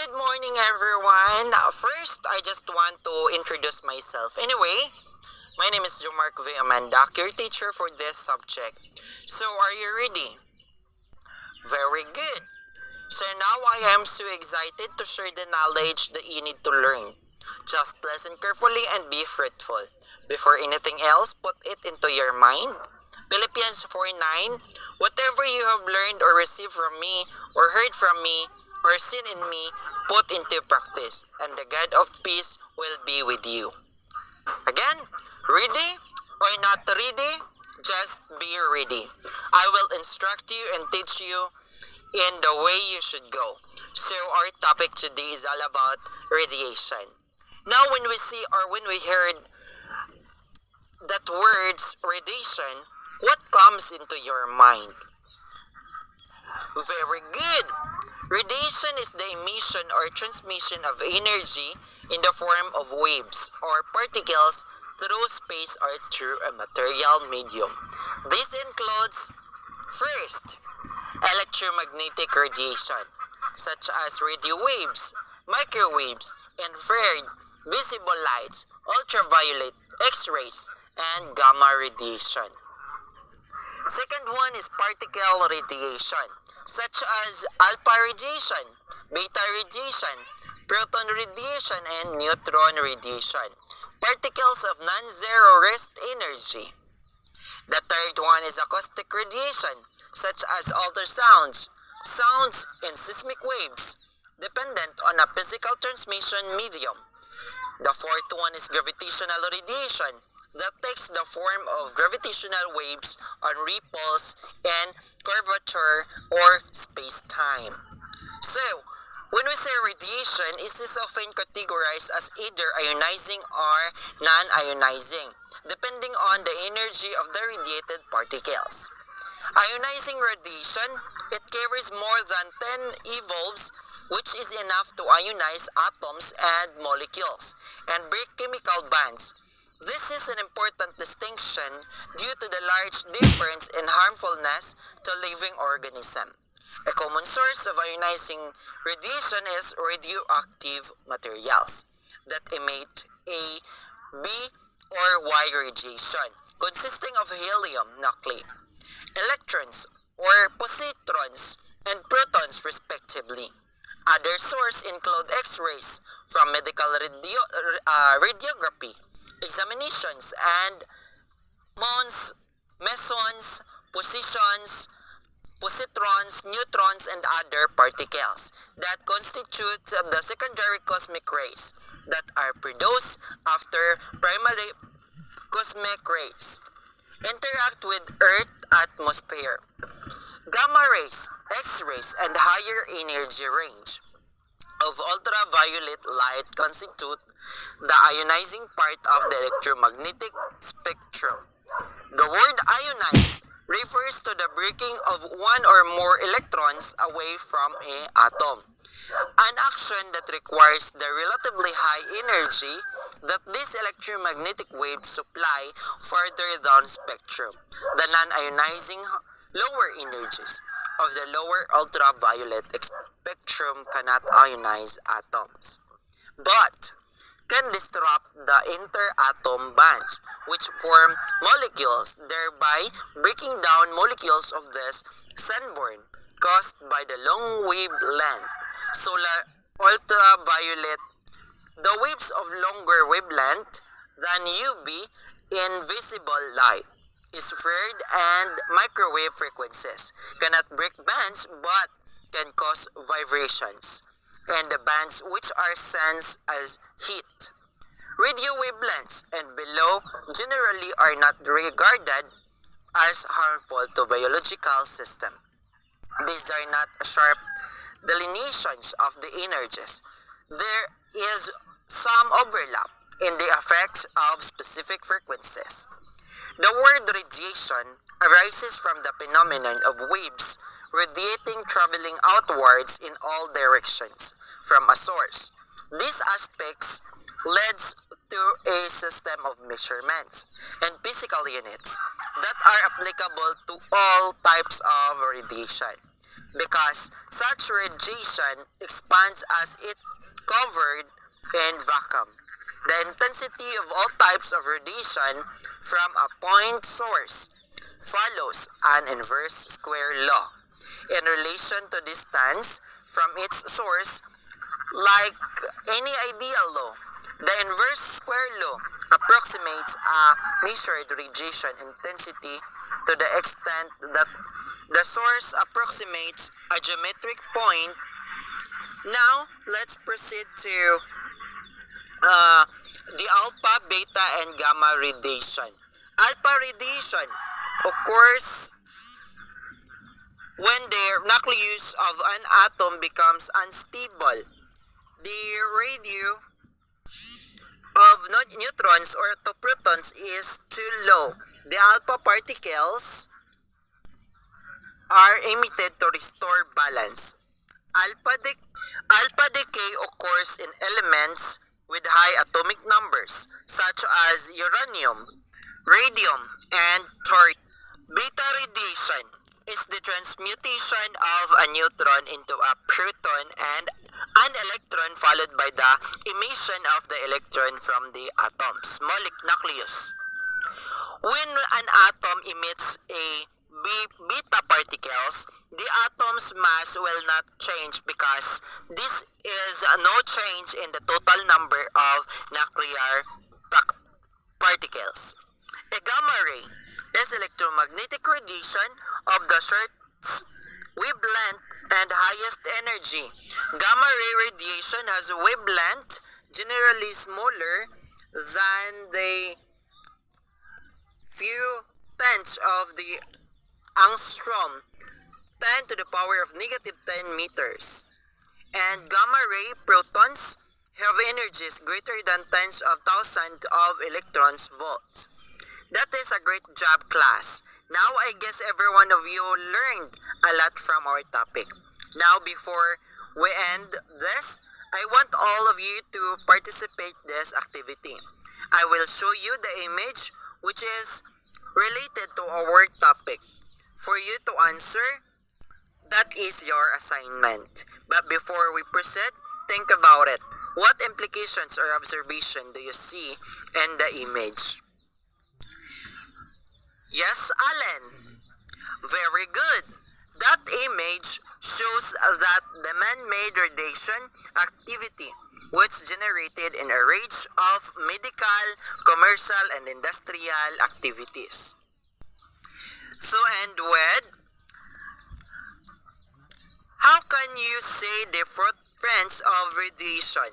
Good morning, everyone. First, I just want to introduce myself. Anyway, my name is Jomark V. Amanda, your teacher for this subject. So, are you ready? Very good. So now I am so excited to share the knowledge that you need to learn. Just listen carefully and be fruitful. Before anything else, put it into your mind. Philippians 4:9. Whatever you have learned or received from me, or heard from me, or seen in me, put into practice, and the God of peace will be with you. Again, ready or not ready? Just be ready. I will instruct you and teach you in the way you should go. So our topic today is all about radiation. Now when we see or when we heard that words radiation, what comes into your mind? Very good. Radiation is the emission or transmission of energy in the form of waves or particles through space or through a material medium. This includes first, electromagnetic radiation, such as radio waves, microwaves, infrared, visible lights, ultraviolet, X-rays, and gamma radiation. Second one is particle radiation, such as alpha radiation, beta radiation, proton radiation, and neutron radiation. Particles of non-zero rest energy. The third one is acoustic radiation, such as ultrasounds, sounds, and seismic waves, dependent on a physical transmission medium. The fourth one is gravitational radiation, that takes the form of gravitational waves on ripples and curvature or space-time. So, when we say radiation, it is often categorized as either ionizing or non-ionizing, depending on the energy of the radiated particles. Ionizing radiation, it carries more than 10 evolves, which is enough to ionize atoms and molecules and break chemical bonds. This is an important distinction due to the large difference in harmfulness to living organisms. A common source of ionizing radiation is radioactive materials that emit A, B, or Y radiation, consisting of helium nuclei, electrons or positrons, and protons respectively. Other sources include X-rays from medical radiography, examinations, and mesons, positions, positrons, neutrons, and other particles that constitute the secondary cosmic rays that are produced after primary cosmic rays interact with Earth atmosphere. Gamma rays, X-rays, and higher energy range of ultraviolet light constitute the ionizing part of the electromagnetic spectrum. The word ionize refers to the breaking of one or more electrons away from an atom, an action that requires the relatively high energy that these electromagnetic waves supply further down spectrum. The non-ionizing lower energies of the lower ultraviolet spectrum cannot ionize atoms, but can disrupt the interatom bonds, which form molecules, thereby breaking down molecules of this sunburn caused by the long wavelength solar ultraviolet. The waves of longer wavelength than UV in visible light, infrared, and microwave frequencies cannot break bands but can cause vibrations, and the bands which are sensed as heat. Radio wavelengths and below generally are not regarded as harmful to biological system. These are not sharp delineations of the energies. There is some overlap in the effects of specific frequencies. The word radiation arises from the phenomenon of waves radiating traveling outwards in all directions from a source. These aspects leads to a system of measurements and physical units that are applicable to all types of radiation. because such radiation expands as it covered in vacuum. The intensity of all types of radiation from a point source follows an inverse square law in relation to distance from its source, like any ideal law. The inverse square law approximates a measured radiation intensity to the extent that the source approximates a geometric point. Now, let's proceed to the alpha, beta, and gamma radiation. Alpha radiation occurs when the nucleus of an atom becomes unstable. The radio of neutrons or to protons is too low. The alpha particles are emitted to restore balance. Alpha decay occurs in elements with high atomic numbers such as uranium, radium, and thorium. Beta radiation is the transmutation of a neutron into a proton and an electron, followed by the emission of the electron from the atom's nucleus. When an atom emits a beta particles, the atom's mass will not change because this is no change in the total number of nuclear particles. A gamma ray is electromagnetic radiation of the shortest wavelength and highest energy. Gamma ray radiation has a wavelength generally smaller than the few tenths of the angstrom, 10 to the power of negative 10 meters. And gamma ray protons have energies greater than tens of thousands of electrons volts. That is a great job, class. Now I guess every one of you learned a lot from our topic. Now before we end this, I want all of you to participate this activity. I will show you the image which is related to our topic. For you to answer, that is your assignment. But before we proceed, think about it. What implications or observation do you see in the image? Yes, Allen. Very good. That image shows that the man-made radiation activity which generated in a range of medical, commercial, and industrial activities. So, and with, how can you say the footprints of radiation?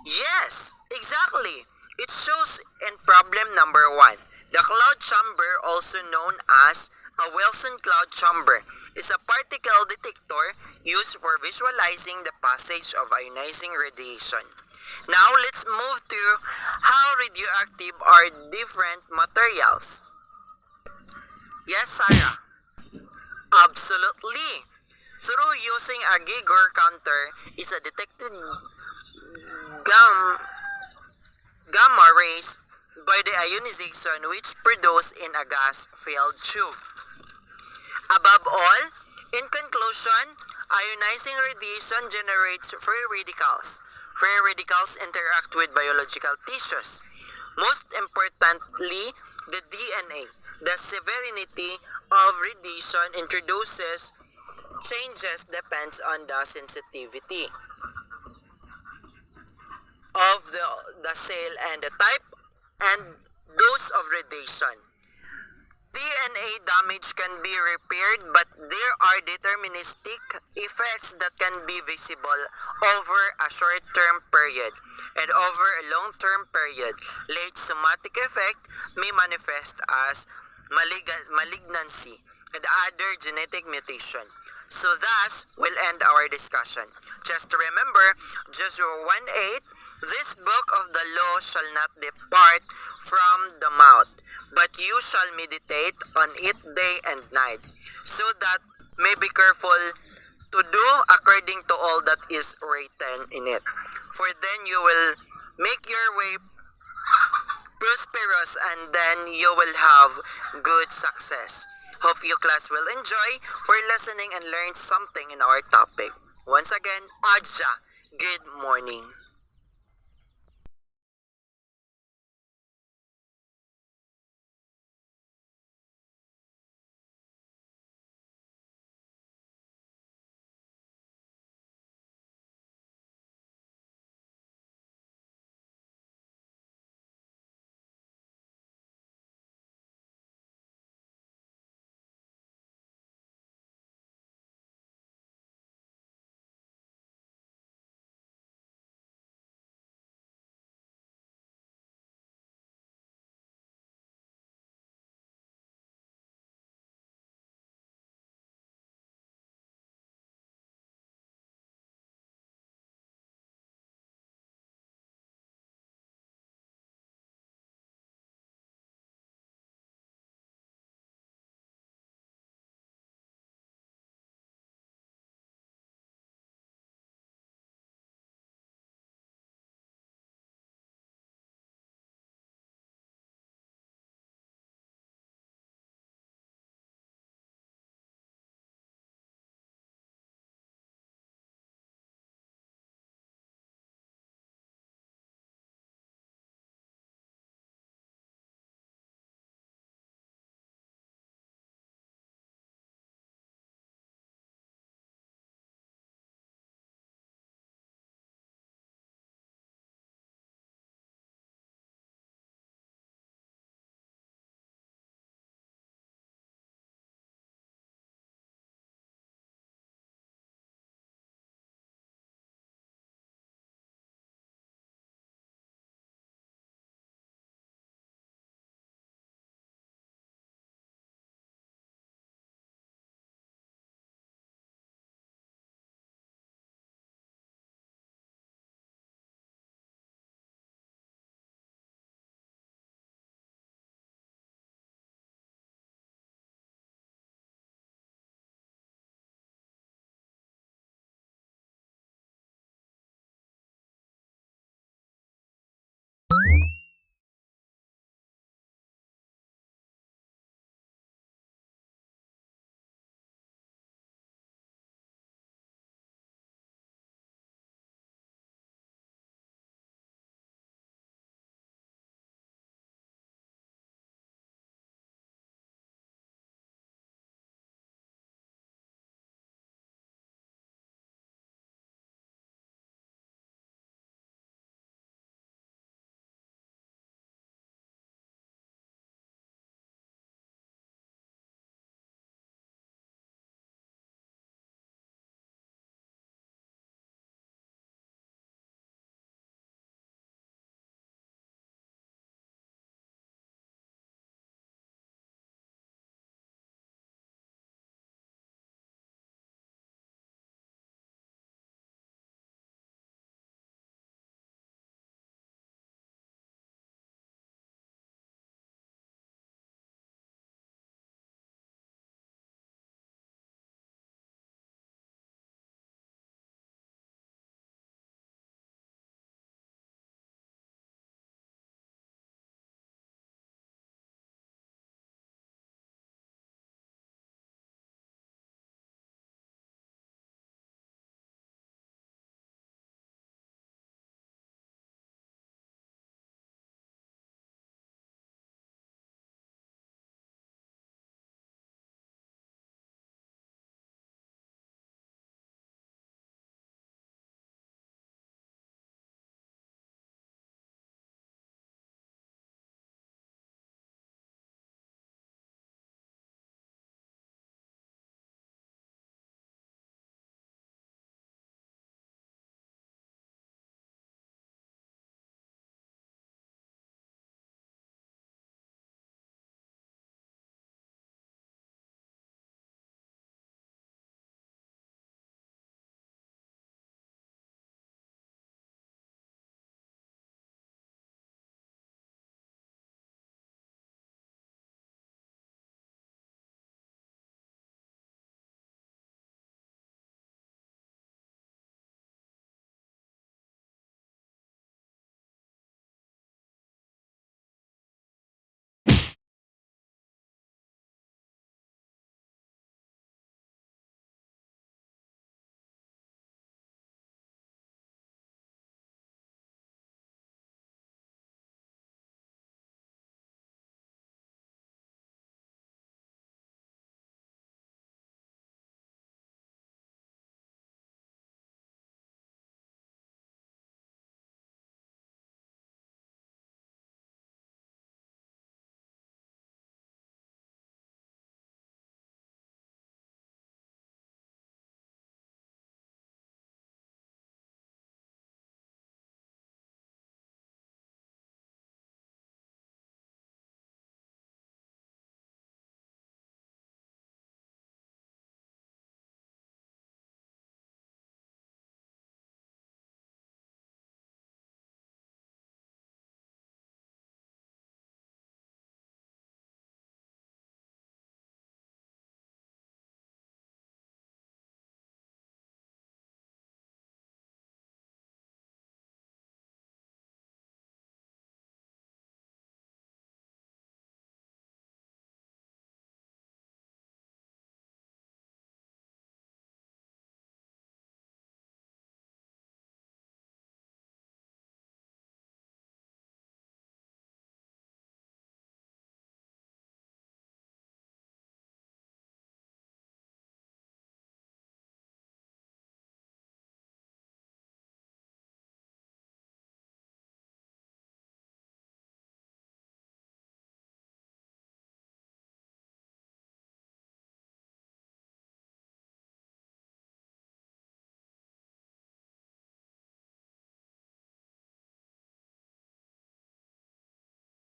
Yes, exactly. It shows in problem number 1. The cloud chamber, also known as a Wilson cloud chamber, is a particle detector used for visualizing the passage of ionizing radiation. Now let's move to how radioactive are different materials. Yes, Sarah. Absolutely. Through using a Geiger counter is a detected gamma rays by the ionization which produced in a gas-filled tube. Above all, in conclusion, ionizing radiation generates free radicals. Free radicals interact with biological tissues. Most importantly, the DNA. The severity of radiation introduces changes depends on the sensitivity of the cell and the type and dose of radiation. DNA damage can be repaired, but there are deterministic effects that can be visible over a short-term period and over a long-term period. Late somatic effect may manifest as malignancy and other genetic mutation. So thus, we'll end our discussion. Just to remember, Joshua 1:8, this book of the law shall not depart from the mouth, but you shall meditate on it day and night, so that may be careful to do according to all that is written in it. For then you will make your way prosperous, and then you will have good success. Hope you class will enjoy for listening and learn something in our topic. Once again, Adja, good morning.